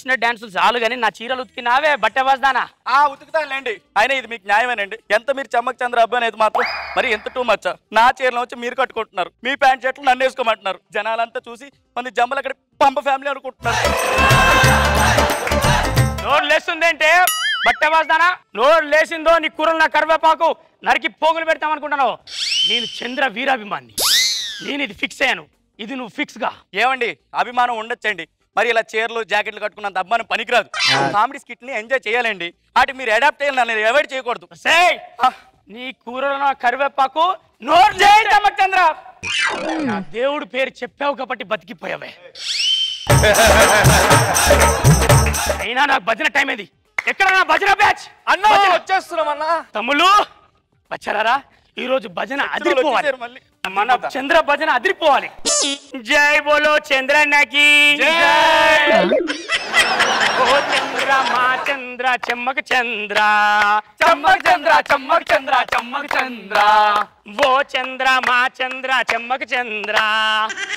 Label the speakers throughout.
Speaker 1: చేసిన డాన్సులు చాలు గానీ నా చీరలు ఉతికినావే బట్ట వాసదానా
Speaker 2: ఉతుకుతానులేండి. అయినా ఇది మీకు న్యాయమేనండి. ఎంత మీరు చమ్మక్ చంద్ర అబ్బాయి అనేది మాత్రం మరి ఎంత టూ మచ్చ. నా చీరలో వచ్చి మీరు కట్టుకుంటున్నారు, మీ ప్యాంట్ షర్ట్లు నన్ను వేసుకోమంటున్నారు. జనాలంతా చూసి మంది జమ్మలు అక్కడ పంప ఫ్యామిలీ అనుకుంటున్నారు.
Speaker 1: నోరు లేస్తుందంటే బట్ట వాసదానా? నోరు లేసిందో నీ కూరలు నా కరివేపాకు నరికి పోగులు పెడతామనుకుంటున్నావు. నేను చంద్ర వీరాభిమాన్ని, నేను ఇది ఫిక్స్ అయ్యాను. ఇది నువ్వు ఫిక్స్ గా.
Speaker 2: ఏమండి అభిమానం ఉండొచ్చండి, మరి ఇలా చీరలు జాకెట్లు కట్టుకున్నంత అభిమానం పనికిరాదు. కామెడీ స్కిట్ ని ఎంజాయ్ చేయాలండి. వాటి మీరు అడాప్ట్ చేయాలి, నన్ను అవాయిడ్ చేయకూడదు.
Speaker 1: నీ కూరలో నా కరివేపాకు నోరు చేయి చంద్ర. నా దేవుడు పేరు చెప్పావు కాబట్టి బతికిపోయావే. అయినా నాకు భజన టైం ఏది? ఎక్కడ నా భజన బ్యాచ్?
Speaker 2: అన్న వచ్చేస్తున్నాం అన్న.
Speaker 1: తమ్ముళ్ళు వచ్చారా? ఈ రోజు భజన అదిరిపోవాలి, మన చంద్ర భజన అదిరిపోవాలి. జై బోలో చంద్రన్నకి జై. ఓ చంద్ర మా చంద్ర చెమ్మక చంద్ర,
Speaker 2: చమ్మక్ చంద్ర చమ్మక్ చంద్ర చమ్మక్ చంద్ర.
Speaker 1: ఓ చంద్ర మా చంద్ర చెమ్మక చంద్ర,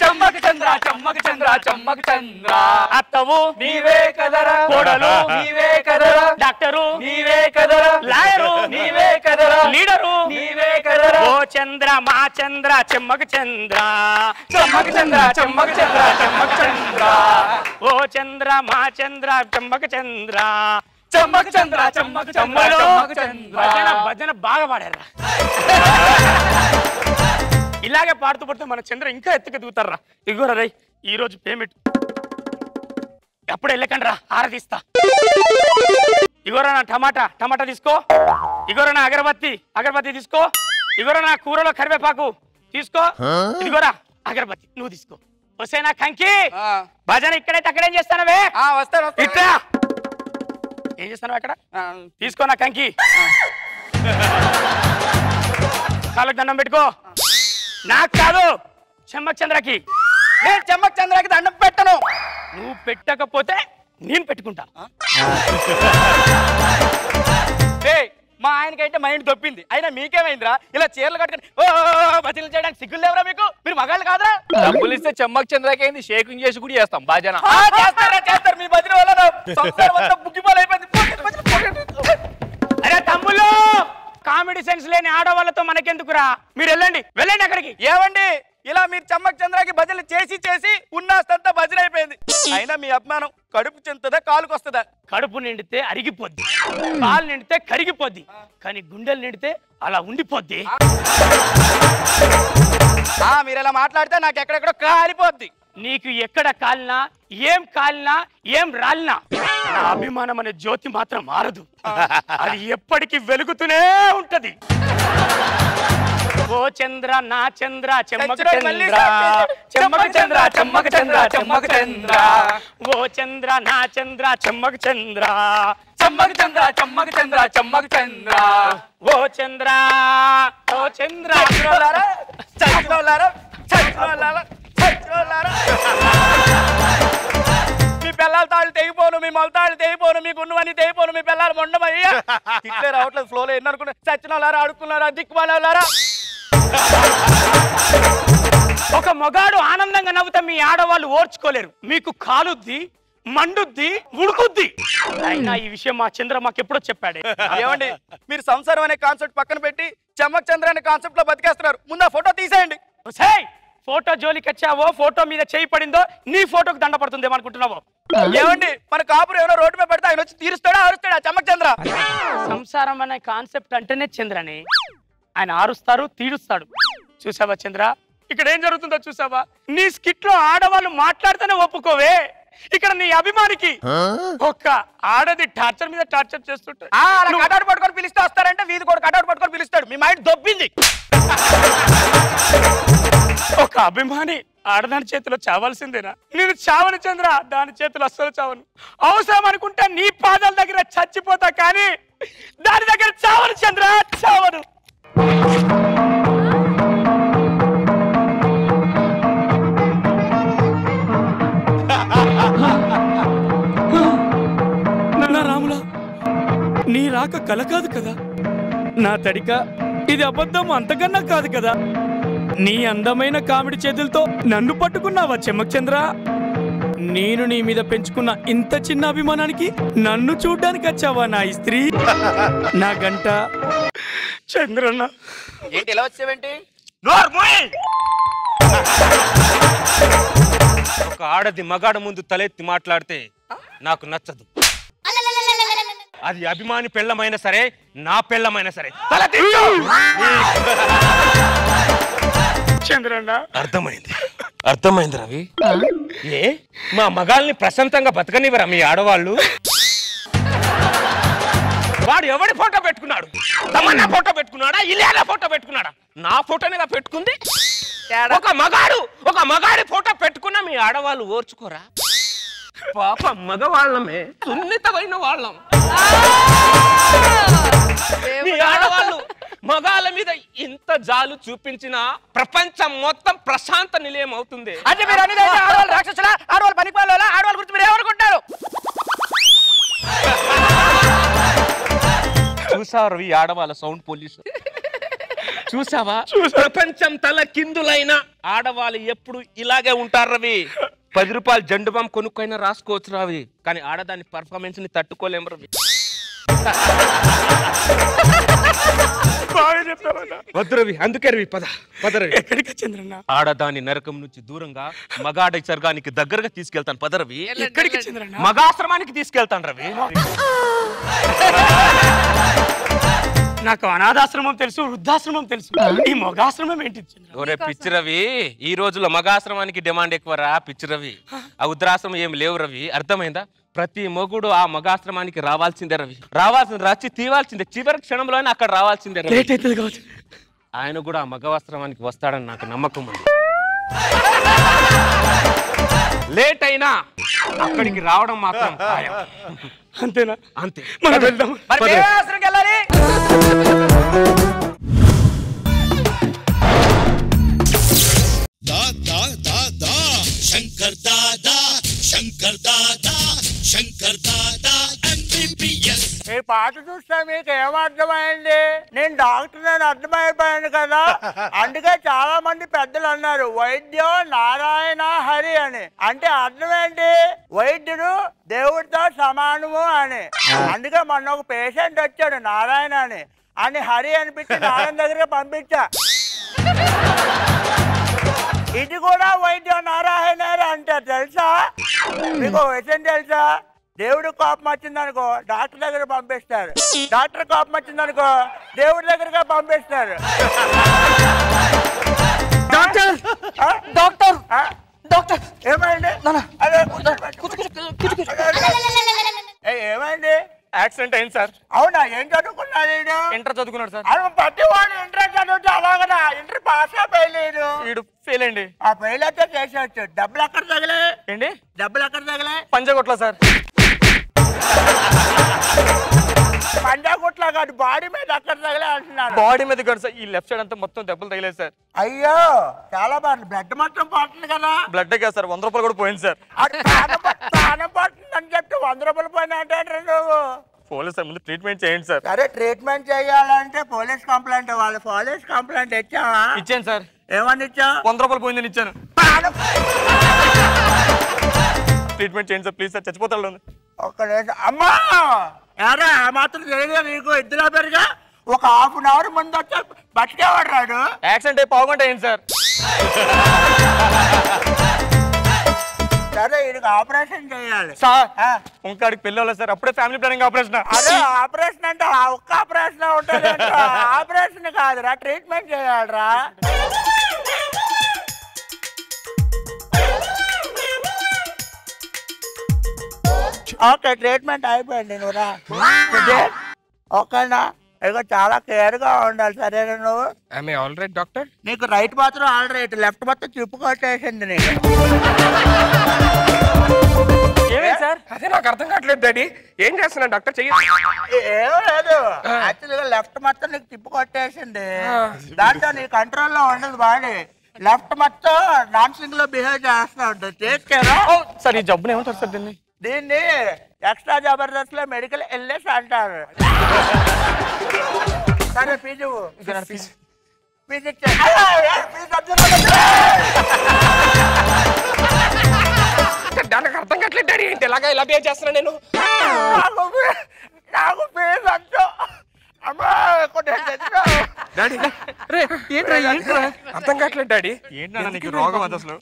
Speaker 2: చమ్మక్ చంద్ర చమ్మక్ చంద్ర చమ్మక్ చంద్ర.
Speaker 1: అత్తవు
Speaker 2: నీవే కదరా,
Speaker 1: కోడలు
Speaker 2: నీవే కదరా,
Speaker 1: డాక్టరు
Speaker 2: నీవే కదరా,
Speaker 1: లాయరు
Speaker 2: నీవే కదరా,
Speaker 1: లీడరు
Speaker 2: నీవే కదరా.
Speaker 1: ఓ చంద్ర మా చంద్ర చెమ్మక చంద్ర,
Speaker 2: చమ్మక్ చంద్ర చమ్మక్ చంద్ర చమ్మక్ చంద్ర.
Speaker 1: ఓ చంద్ర మా చంద్ర చెమ్మక చంద్ర,
Speaker 2: చమ్మక్ చంద్ర చమ్మక్ చంద్ర చమ్మక్ చంద్ర.
Speaker 1: భజన భజన బాగా పాడారా. ఇలాగే పాడుతూ పడితే మన చంద్ర ఇంకా ఎత్తుకు దిగుతారా. ఇగోరా రై, ఈ రోజు పేమెంట్ ఎప్పుడు వెళ్ళకండి రా, ఆరదీస్తా. ఇగోరా నా టమాటా తీసుకో. ఇగోరా నా అగరబత్తి తీసుకో. ఇగోరా నా కూరలో కరివేపాకు తీసుకో. ఇదిగోరా అగరబత్తి నువ్వు తీసుకో. వస్తే నా కంకి భజన ఇక్కడైతే అక్కడేం చేస్తానవే?
Speaker 2: వస్తాను.
Speaker 1: ఇట్లా ఏం చేస్తాను అక్కడ? తీసుకో నా కంకి, కాళ్ళకి దండం పెట్టుకో. నాకు కాదు, చెమ్మక్ చంద్రకి.
Speaker 2: నేను చమ్మక్ చంద్రకి దండం పెట్టను.
Speaker 1: నువ్వు పెట్టకపోతే నేను పెట్టుకుంటా.
Speaker 2: మా ఆయనకైతే మైండ్ దొప్పింది, అయినా మీకేమైందిరా? ఇలా చీరలు కట్టుకుని భజనలు చేయడానికి సిగ్గులు లేవరా మీకు? మీరు మగాళ్ళు కాదురా?
Speaker 3: డబ్బులు ఇస్తే చమ్మక్ చంద్రకి అయింది, షేకింగ్ చేసి కూడా చేస్తాం భజన.
Speaker 2: చేస్తారు మీ భజన వల్ల బుగ్గిపాలు అయిపోయింది.
Speaker 1: అరే తమ్ముళ్ళు, కామెడీ సెన్స్ లేని ఆడవాళ్ళతో మనకెందుకురా? మీరు వెళ్ళండి అక్కడికి.
Speaker 2: ఏమండి ఇలా మీరు చమ్మక్ చంద్రకి భజనలు చేసి ఉన్నంతా భజన అయిపోయింది. అయినా మీ అభిమానం కడుపు చెందుతుందా కాలుకు వస్తుందా?
Speaker 1: కడుపు నిండితే అరిగిపోద్ది, కాలు నిండితే కరిగిపోద్ది, కానీ గుండెలు నిండితే అలా ఉండిపోద్ది.
Speaker 2: మీరు ఇలా మాట్లాడితే నాకు ఎక్కడెక్కడో కాలిపోద్ది.
Speaker 1: నీకు ఎక్కడ కాలినా, ఏం రాలినా నా అభిమానం అనే జ్యోతి మాత్రం మారదు. అది ఎప్పటికీ వెలుగుతూనే ఉంటది. ఓ చంద్ర నా చంద్ర చెమ్మక చంద్ర,
Speaker 2: చెమ్మక చంద్ర చెమ్మక చంద్ర చెమ్మక చంద్ర.
Speaker 1: ఓ చంద్ర నా చంద్ర చెమ్మక చంద్ర,
Speaker 2: చెమ్మక చంద్ర చెమ్మక చంద్ర చెమ్మక చంద్ర.
Speaker 1: ఓ చంద్ర
Speaker 2: మీ పిల్లల తాళ్ళు తెగిపోను, మీ మొలతాళ్ళు తెగిపోను, మీకు ఉన్నవన్నీ తెగిపోను, మీ పిల్లలు మొండమయ్యా. ఇట్లే రావట్లేదు ఫ్లోలో. ఎన్ని అనుకున్నా చచ్చిన వాళ్ళారా, అడుక్కున్నారా, దిక్కుమాలారా.
Speaker 1: ఒక మొగాడు ఆనందంగా నవ్వుతా మీ ఆడవాళ్ళు ఓర్చుకోలేరు. మీకు కాలుద్ది, మండుద్ది, ఉడుకుద్ది. అయినా ఈ విషయం మా చంద్ర మాకు ఎప్పుడో చెప్పాడే.
Speaker 2: ఏమండి మీరు సంసారం అనే కాన్సెప్ట్ పక్కన పెట్టి చమ్మక్ చంద్ర అనే కాన్సెప్ట్ లో బతికేస్తున్నారు. ముందు ఆ ఫోటో తీసేయండి.
Speaker 1: ఫోటో జోలికి వచ్చావో, ఫోటో మీద చేయి పడిందో నీ ఫోటోకి దండ పడుతుంది ఏమనుకుంటున్నావో?
Speaker 2: ఏమండి మన కాపురు ఎవరో రోడ్డు మీద పెడితే ఆయన వచ్చి తీరుస్తాడా అరుస్తాడా చమ్మక్ చంద్ర?
Speaker 1: సంసారం అనే కాన్సెప్ట్ అంటేనే చంద్రని. ఆయన ఆరుస్తారు, తీరుస్తాడు. చూసావా చంద్ర, ఇక్కడ ఏం జరుగుతుందో చూసావా? నీ స్కిట్ లో ఆడవాళ్ళు మాట్లాడితేనే ఒప్పుకోవే, ఇక్కడ నీ అభిమానికి ఒక్క ఆడది టార్చర్ మీద టార్చర్ చేస్తుంటాడు.
Speaker 2: కటౌట్ పట్టుకొని పిలిస్తే వస్తారంటే వీధి కూడా కటౌట్ పట్టుకొని పిలుస్తాడు. మీ మైండ్ దొబ్బింది.
Speaker 1: ఒక అభిమాని ఆడదాని చేతిలో చావాల్సిందేనా? నేను చావను చంద్ర, దాని చేతిలో అస్సలు చావను. అవసరం అనుకుంటే నీ పాదాల దగ్గర చచ్చిపోతా, కానీ దాని దగ్గర చావను చంద్ర, చావను. నా రాములా, నీ రాక కల కాదు కదా, నా తడిక ఇది అబద్ధం అంతకన్నా కాదు కదా. నీ అందమైన కామెడీ చేతులతో నన్ను పట్టుకున్నావా చెమ్మక్ చంద్ర? నేను నీ మీద పెంచుకున్న ఇంత చిన్న అభిమానానికి నన్ను చూడ్డానికి వచ్చావా నా ఇస్త్రీ? నా గంట చంద్రన్న.
Speaker 3: ఏంటి ఎలా వచ్చావేంటి?
Speaker 4: ఒక ఆడది మగాడ ముందు తలెత్తి మాట్లాడితే నాకు నచ్చదు. అది అభిమాని పెళ్ళమైనా సరే, నా పెళ్ళమైనా సరే.
Speaker 1: చంద్రన్న
Speaker 4: అర్థమైంది రవి. ఏ మా మగాల్ని ప్రశాంతంగా బతకనివ్వరా మీ ఆడవాళ్ళు? వాడు ఎవడి ఫోటో పెట్టుకున్నాడు? తమన్నా ఫోటో పెట్టుకున్నాడా? ఇలియానా ఫోటో పెట్టుకున్నాడా? నా ఫోటోనేగా పెట్టుకుంది. ఒక మగాడి ఫోటో పెట్టుకున్నా మీ ఆడవాళ్ళు ఓర్చుకోరా? పాప మగవాళ్ళమే, సున్నితమైన వాళ్ళం. మీ ఆడవాళ్ళు మగాళ్ళ మీద ఇంత జాలు చూపించిన ప్రపంచం మొత్తం ప్రశాంత నిలయం అవుతుంది.
Speaker 2: అంటే మీరు అనేది ఆడవాళ్ళు రాక్షసులా, ఆడవాళ్ళు పనికి వాళ్ళ, ఆడవాళ్ళ గురించి మీరు ఏమనుకుంటారు?
Speaker 4: చూసావు రవి ఆడవాళ్ళ సౌండ్ పోలీసు? చూసావా? ప్రపంచం తల కిందులైన ఆడవాళ్ళు ఎప్పుడు ఇలాగే ఉంటారు రవి. 10 రూపాయలు జెండు బామ్ కొనుక్కైనా రాసుకోవచ్చు రవి, కానీ ఆడదాని పర్ఫార్మెన్స్ ని తట్టుకోలేము రవి. వద్దు రవి, అందుకే రవి పద రవి.
Speaker 1: ఎక్కడికి చంద్రన్న?
Speaker 4: ఆడదాని నరకం నుంచి దూరంగా మగాడి స్వర్గానికి దగ్గరగా తీసుకెళ్తాను. పద రవి.
Speaker 1: ఎక్కడికి చంద్రన్న?
Speaker 4: మగాశ్రమానికి తీసుకెళ్తాను రవి.
Speaker 1: నాకు అనాథాశ్రమం తెలుసు, వృద్ధాశ్రమం తెలుసు, ఈ మగాశ్రమం ఏంటి?
Speaker 4: ఒరే పిచ్చి రవి, ఈ రోజుల్లో మగాశ్రమానికి డిమాండ్ ఎక్కువరా పిచ్చి రవి. ఆ వృద్ధాశ్రమం ఏమి లేవు రవి, అర్థమైందా? ప్రతి మొగుడు ఆ మగాశ్రమానికి రావాల్సిందే రవి. రావాల్సింది రచ్చి తీవాల్సిందే, చివరి క్షణంలోనే అక్కడ రావాల్సిందే రవి.
Speaker 1: లేట్ అవుతుంది కావచ్చు.
Speaker 4: ఆయన కూడా ఆ మగవాశ్రమానికి వస్తాడని నాకు నమ్మకం ఉంది. లేట్ అయినా అక్కడికి రావడం మాత్రం ఖాయం.
Speaker 1: అంతేనా?
Speaker 4: అంతే.
Speaker 1: మనం వెళ్దాం.
Speaker 2: మరి ఏ ఆశ్రమంకి వెళ్ళాలి?
Speaker 5: ఈ పాట చూస్తే మీకు ఏమర్థమైంది? నేను డాక్టర్ అని అర్థమైపోయాను కదా. అందుకే చాలా మంది పెద్దలు అన్నారు వైద్యం నారాయణ హరి అని. అంటే అర్థం ఏంటి? వైద్యుడు దేవుడితో సమానము అని. అందుకే మొన్న ఒక పేషెంట్ వచ్చాడు నారాయణ అని హరి అనిపించి నారాయణ దగ్గరికి పంపించా. ఇది కూడా వైద్యం నారాయణ అంటే తెలుసా మీకు? విషయం తెలుసా? దేవుడు కోపం వచ్చిందనుకో డాక్టర్ దగ్గర పంపిస్తారు, డాక్టర్ కోపం వచ్చిందనుకో దేవుడి దగ్గరగా పంపిస్తారు. ఏమైంది? ఏమైంది?
Speaker 2: యాక్సిడెంట్ అయింది సార్.
Speaker 5: అవునా? ఏం చదువుకున్నాడు?
Speaker 2: ఇంటర్ చదువుకున్నాడు సార్.
Speaker 5: అవును, ప్రతి వాడు ఇంటర్ చదువుతూ అలాగదా? Inter pass అయిపోయలేదు.
Speaker 2: వీడు ఫెయిల్ అండి.
Speaker 5: ఆ ఫెయిల్ అయితే చేసేవచ్చు. డబ్బులు ఎక్కడ తగిలే?
Speaker 2: ఏంటి
Speaker 5: డబ్బులు ఎక్కడ తగిలే?
Speaker 2: పంజాగుట్ల సార్.
Speaker 5: పంజాగుట్లా కాదు, బాడీ మీద అక్కడ తగిలే అంటున్నాను.
Speaker 2: బాడీ మీద కాదు సార్, ఈ లెఫ్ట్ సైడ్ అంతా మొత్తం దెబ్బలు తగిలేదు సార్.
Speaker 5: అయ్యో చాలా బాగుంది. బ్లడ్ మాత్రం పడుతుంది కదా?
Speaker 2: బ్లడ్ కాదు సార్, 100 రూపాయలు కూడా పోయింది సార్.
Speaker 5: ప్రాణం పడుతుంది అని చెప్తే 100 రూపాయలు పోయినా అంటే నువ్వు
Speaker 2: పోలీస్ సార్ ముందు ట్రీట్మెంట్ చేయండి సార్.
Speaker 5: సరే, ట్రీట్మెంట్ చేయాలంటే పోలీస్ కంప్లైంట్ ఇవ్వాలి. పోలీస్ కంప్లైంట్ ఇచ్చావా?
Speaker 2: ఇచ్చాను సార్.
Speaker 5: ఏమని ఇచ్చావు?
Speaker 2: 100 రూపాయలు పోయిందని ఇచ్చాను. ట్రీట్మెంట్ చేయండి సార్ ప్లీజ్ సార్, చచ్చిపోతాడు.
Speaker 5: ఒక్క నిమిషం. అమ్మా యారా, ఆ మాత్రం తెలియదు నీకు? ఇద్దరు పేరుగా ఒక ½ an hour ముందు వచ్చి బతికేవాడు రాడు.
Speaker 2: యాక్సిడెంట్ అయ్యి పావుగంట అయింది సార్.
Speaker 5: సరే, వీడికి ఆపరేషన్ చేయాలి
Speaker 2: సార్. ఇంకాడికి పెళ్ళి అవ్వలేదు సార్, అప్పుడే ఫ్యామిలీ ప్లానింగ్ ఆపరేషన్.
Speaker 5: అదే ఆపరేషన్ అంటే ఒక్క ఆపరేషన్ ఉంటుంది. ఆపరేషన్ కాదురా, ట్రీట్మెంట్ చేయాలరా. ఓకే, ట్రీట్మెంట్ అయిపోయింది. నువ్వురా ఓకేనా? ఇక చాలా కేర్ గా ఉండాలి, సరేనా? నువ్వు
Speaker 3: ఆల్ రైట్ డాక్టర్?
Speaker 5: నీకు రైట్ మాత్రం ఆల్ రైట్, లెఫ్ట్ మొత్తం చిప్పు కొట్టేసింది నీకు.
Speaker 2: ఏమైంది సార్?
Speaker 3: అదే నాకు అర్థం కావట్లేదు డాడీ. ఏం చేస్తున్నా డాక్టర్? చెయ్యి.
Speaker 5: ఏం లేదు, యాక్చువల్గా లెఫ్ట్ మొత్తం నీకు తిప్పు కొట్టేసింది. దాంట్లో నీ కంట్రోల్లో ఉండదు బాడీ. లెఫ్ట్ మొత్తం డాన్సింగ్ లో బిహేవ్ చేస్తా ఉంటుంది. Take care.
Speaker 2: సార్ ఈ జబ్బుని ఏమంటారు సార్?
Speaker 5: దీన్ని ఎక్స్ట్రా జబర్దస్త్ లో మెడికల్ ఇల్నెస్ అంటారు. సరే ఫీజు ఫీజు ఇచ్చే.
Speaker 4: నాకు అర్థం కావట్లేదు డాడీ ఏంటి ఇలాగా ఇలా బిహేవ్ చేస్తున్నా నేను
Speaker 5: నాకు ఫేస్ అంటూ అమ్మా
Speaker 4: డాడీ ఏంట్రా అర్థం కావట్లేదు డాడీ
Speaker 2: ఏంటన్నా నీకు రోగం అది అసలు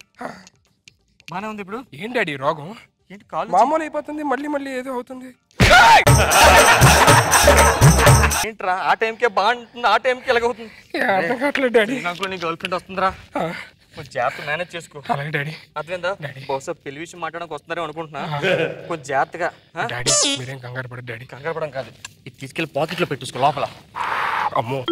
Speaker 2: బానే ఉంది ఇప్పుడు
Speaker 4: ఏం డాడీ రోగం
Speaker 2: ఏంటి కాలు
Speaker 4: మామూలు అయిపోతుంది మళ్ళీ ఏదో అవుతుంది
Speaker 2: ఏంట్రా ఆ టైంకే బాగుంటుంది ఆ టైంకి ఎలాగవుతుంది
Speaker 4: అర్థం కావట్లేదు డాడీ
Speaker 2: నాకు నీ గర్ల్ ఫ్రెండ్ వస్తుందిరా కొంచెం జాగ్రత్త మేనేజ్ చేసుకో
Speaker 4: అలాగే డాడీ
Speaker 2: అర్థమైందా బహుశా పెళ్లి విషయం మాట్లాడడానికి వస్తున్నారేమో అనుకుంటున్నా కొంచెం జాగ్రత్తగా
Speaker 4: డాడీ మీరేం కంగారు పడదు డాడీ
Speaker 2: కంగారు పడడం కాదు ఇది తీసుకెళ్లి పాకెట్ లో పెట్టేసుకో లోపల
Speaker 4: అమ్మో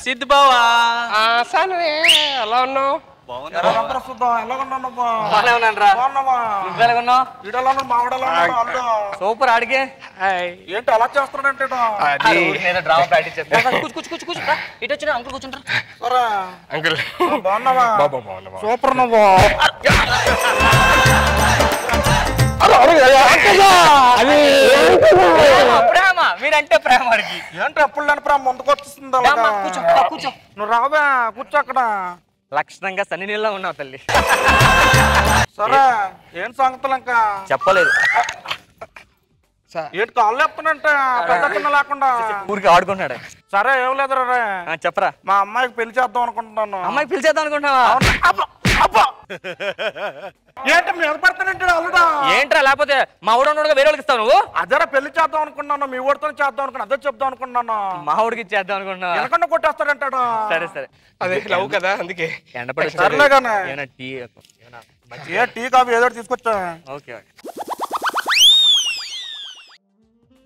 Speaker 2: సిద్ధు బావా
Speaker 4: సానువే ఎలా ఉన్నావు
Speaker 2: బాగానే ఉన్నాను రా నువ్వెలాగున్నావు సూపర్ ఆడికే
Speaker 5: ఏంటి అలా చేస్తున్నాడంటే
Speaker 2: డ్రామా ప్రాక్టీస్ చేస్తా కూర్చో ఇటు వచ్చిన అంకుల్ కూర్చుంటారా
Speaker 4: అంకుల్
Speaker 5: బాగున్నావా
Speaker 4: బాబా బాగున్నావా
Speaker 5: సూపర్ నువ్వు
Speaker 2: ప్రేమ మీరంటే ప్రేమ వాడికి
Speaker 5: ఏంటి ఎప్పుడు లేని ప్రేమ ముందుకు వచ్చేస్తుంది అలాగా?
Speaker 2: కూర్చో
Speaker 5: నువ్వు రావా కూర్చో అక్కడ
Speaker 2: లక్షణంగా సన్ని నీళ్ళ ఉన్నావు తల్లి
Speaker 5: సరే ఏం సంగతులు ఇంకా
Speaker 2: చెప్పలేదు
Speaker 5: ఏంటి కాళ్ళు చెప్తానంటే పెద్ద చిన్న లేకుండా
Speaker 2: ఊరికి ఆడుకుంటున్నాడు
Speaker 5: సరే ఏం లేదు రే
Speaker 2: చెప్పరా
Speaker 5: మా అమ్మాయికి పెళ్లి చేద్దాం అనుకుంటున్నాను
Speaker 2: అమ్మాయికి పిలిచేద్దాం అనుకుంటున్నావా
Speaker 5: ఏంటి మీద పడతానంటే అల్లుడా
Speaker 2: ఏంట్రా లేకపోతే మా ఊడోడుగా వేరే వాళ్ళకి ఇస్తావు నువ్వు
Speaker 5: అదేరా పెళ్లి చేద్దాం అనుకున్నాను మీ ఊడితో చేద్దాం అనుకున్నాను అదే చెప్దాం అనుకున్నాను
Speaker 2: మా ఊడికి ఇచ్చేద్దాం అనుకుంటున్నావా
Speaker 5: వెనకుండా కొట్టేస్తాడంటాడు
Speaker 2: సరే
Speaker 4: అదే లవ్ కదా అందుకే
Speaker 2: ఎండపడి
Speaker 5: సర్లే కానీ
Speaker 2: ఏమైనా టీ
Speaker 5: ఏ టీ కాఫీ ఏదో ఒకటి తీసుకొచ్చా
Speaker 2: ఓకే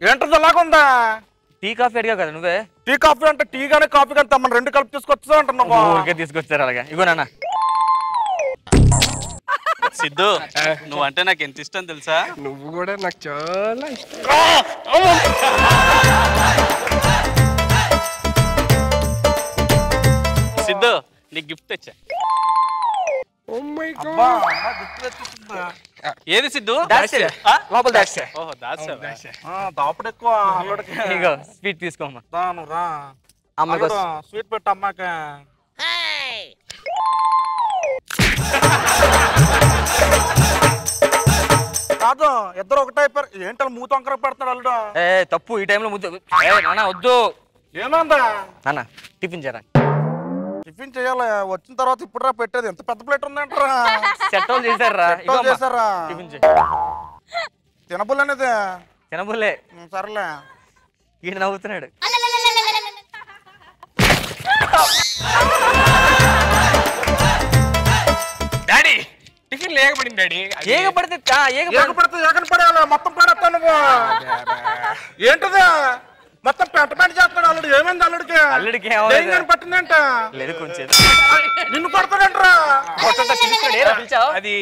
Speaker 5: ఏంటది అలాగుందా
Speaker 2: టీ కాఫీ అడిగావు కదా నువ్వే
Speaker 5: టీ కాఫీ అంటే టీ గానీ కాఫీ కానీ తమ్మని రెండు కలిపి తీసుకొచ్చా అంటున్నావు
Speaker 2: ఊరికే తీసుకొచ్చారు అలాగా ఇగో నాన్న
Speaker 6: సిద్ధు నువ్వంటే నాకు ఎంత ఇష్టం తెలుసా
Speaker 4: నువ్వు కూడా నాకు చాలా ఇష్టం
Speaker 6: సిద్ధు నీకు గిఫ్ట్ తెచ్చా
Speaker 4: ఓ మై
Speaker 5: అబ్బా,
Speaker 4: గాడ్
Speaker 5: అమ్మా, గిఫ్ట్ తెచ్చేసిందా?
Speaker 6: ఏది సిద్ధు
Speaker 2: లోపల దాచా
Speaker 6: ఓహో దాసా
Speaker 5: దాపుడు ఎక్కువ అల్లుడికి
Speaker 2: ఇగో స్వీట్ తీసుకోమ్మా
Speaker 5: దాను రా
Speaker 2: అమ్మకి
Speaker 5: అల్లుడు, స్వీట్ పెట్టు అమ్మాకి కాదు ఇద్దరు ఒకటే అయిపోయారు ఏంటి అలా మూత వంకర పెడతాడు అల్లుడు
Speaker 2: ఏ తప్పు ఈ టైంలో ముద్దు నాన్న వద్దు
Speaker 5: ఏమైందా
Speaker 2: నాన్న టిఫిన్ చేయరా
Speaker 5: టిఫిన్ చేయాలి వచ్చిన తర్వాత ఇప్పుడు రా పెట్టేది ఎంత పెద్ద ప్లేట్ ఉందంటారా
Speaker 2: సెట్టోలు చేశారా
Speaker 5: చేశారా
Speaker 2: టిఫిన్ చేయి
Speaker 5: తినబుల్ అనేది
Speaker 2: తినబుల్లే
Speaker 5: సరేలే
Speaker 2: ఈయన నవ్వుతున్నాడు
Speaker 4: డాడీ టిఫిన్ లేకపోయింది డాడీ
Speaker 2: ఏగ పడితే
Speaker 5: ఏకపడితే ఏకని పడేయాలి మొత్తం పడేస్తా నువ్వు ఏంటది మొత్తం పెంట పెంట చేస్తాడు అల్లుడు ఏమైంది అల్లుడికి
Speaker 2: అల్లుడికి ఏమవ్వలేదు.
Speaker 5: దెయ్యం పట్టిందంట
Speaker 2: లేదు కొంచెం
Speaker 5: నిన్ను కొడతాడంటరా
Speaker 2: అది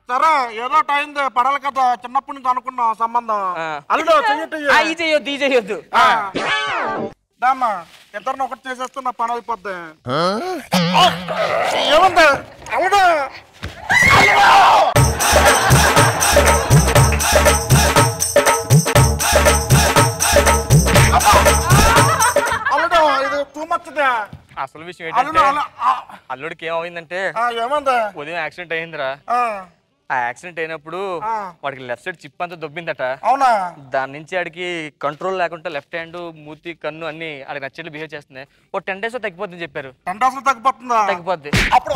Speaker 5: సరే ఏదో టైం పడాలి కదా చిన్నప్పటి నుంచి అనుకున్నాం సంబంధం
Speaker 2: ఆ.
Speaker 5: అల్లుడు చెయ్యట్టు
Speaker 2: ఈ చేయొద్దు ఈ చేయొద్దు
Speaker 5: దామా ఇద్దరిని ఒకటి చేసేస్తే నా పని అయిపోద్ది ఏముంది అల్లుడు అల్లుడు ఇది టూ మచ్
Speaker 2: అసలు విషయం
Speaker 5: అల్లుడు
Speaker 2: ఏంటంటే అల్లుడికి ఏమైందంటే
Speaker 5: ఏముంది
Speaker 2: ఉదయం యాక్సిడెంట్ అయిందిరా ఆ యాక్సిడెంట్ అయినప్పుడు
Speaker 5: ఆ.
Speaker 2: వాడికి లెఫ్ట్ సైడ్ చిప్ అంతా దొబ్బిందట
Speaker 5: అవునా
Speaker 2: దాని నుంచి ఆడికి కంట్రోల్ లేకుండా లెఫ్ట్ హ్యాండ్ మూతి కన్ను అన్ని ఆడికి నచ్చేట్లు బిహేవ్ చేస్తున్నాయి ఓ 10 days తగ్గిపోతుందని చెప్పారు
Speaker 5: 10 days తగ్గిపోతుందా
Speaker 2: తగ్గిపోద్ది
Speaker 5: అప్పుడు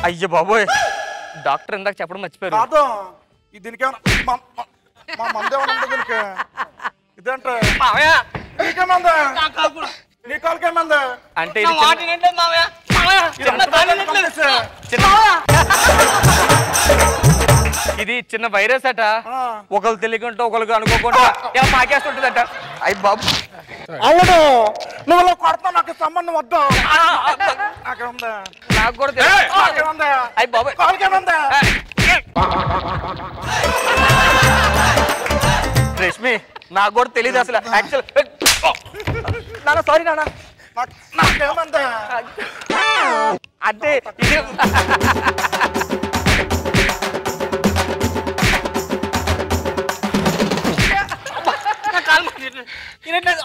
Speaker 2: అయ్యో బాబోయ్ డాక్టర్ ఇందాక చెప్పడం మర్చిపోయారు
Speaker 5: కాదు దీనికి ఏమన్నా మా మంది ఏమన్నా ఉంది దీనికి ఇదేంటే నీకేమంది నీ కాలుకేమంది
Speaker 2: అంటే ఇది ఇది చిన్న వైరస్ అట ఒకరు తెలియకుండా ఒకరికి అనుకోకుండా ఇలా పాకేస్తుంటుందట అయ్యి బాబు
Speaker 5: అవును నువ్వు ఇలా కొడతావు నాకు సంబంధం వద్దు నాకేముంది
Speaker 2: నాకు కూడా తెలియదు
Speaker 5: నాకేముంది
Speaker 2: అయ్యి బాబు
Speaker 5: కాలుకేముంది
Speaker 2: రష్మి నాకు కూడా తెలియదు అసలు యాక్చువల్ నాన్న సారీ నాన్న
Speaker 5: నాకేమంది
Speaker 2: అంటే ఇది
Speaker 1: వినట్లేదు